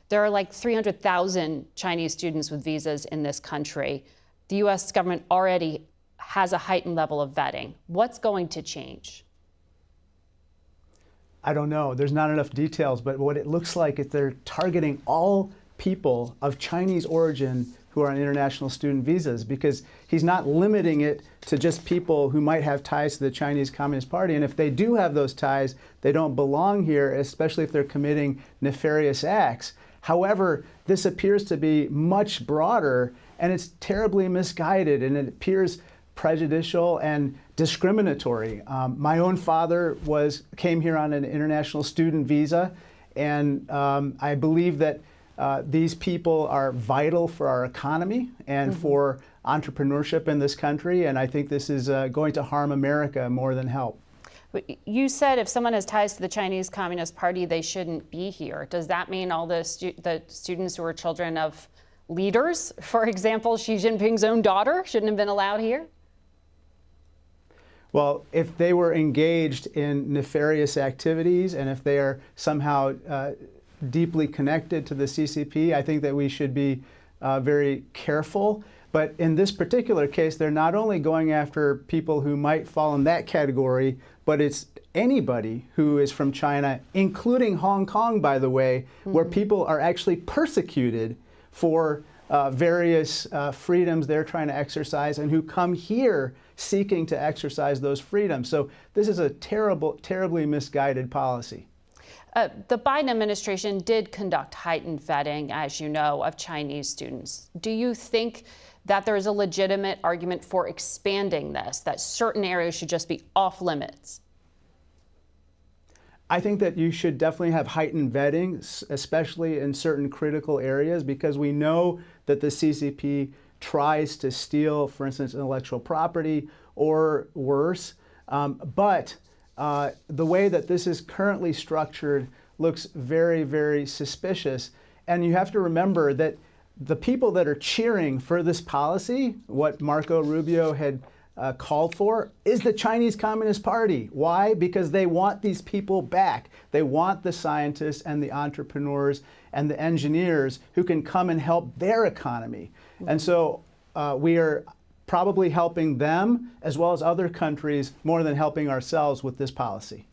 There are like 300,000 Chinese students with visas in this country. The U.S. government already has a heightened level of vetting. What's going to change? I don't know. There's not enough details, but what it looks like is they're targeting all people of Chinese origin who are on international student visas, because he's not limiting it to just people who might have ties to the Chinese Communist Party. And if they do have those ties, they don't belong here, especially if they're committing nefarious acts. However, this appears to be much broader, and it's terribly misguided, and it appears prejudicial and discriminatory. My own father came here on an international student visa, and I believe that these people are vital for our economy and for entrepreneurship in this country, and I think this is going to harm America more than help. You said if someone has ties to the Chinese Communist Party, they shouldn't be here. Does that mean all the students who are children of leaders, for example, Xi Jinping's own daughter, shouldn't have been allowed here? Well, if they were engaged in nefarious activities and if they are somehow deeply connected to the CCP, I think that we should be very careful. But in this particular case, they're not only going after people who might fall in that category, but it's anybody who is from China, including Hong Kong, by the way, where people are actually persecuted for various freedoms they're trying to exercise and who come here seeking to exercise those freedoms. So this is a terribly misguided policy. The Biden administration did conduct heightened vetting, as you know, of Chinese students. Do you think that there is a legitimate argument for expanding this, that certain areas should just be off limits? I think that you should definitely have heightened vetting, especially in certain critical areas, because we know that the CCP tries to steal, for instance, intellectual property or worse. But the way that this is currently structured looks very, very suspicious. And you have to remember that the people that are cheering for this policy, what Marco Rubio had called for, is the Chinese Communist Party. Why? Because they want these people back. They want the scientists and the entrepreneurs and the engineers who can come and help their economy. And so we are probably helping them as well as other countries more than helping ourselves with this policy.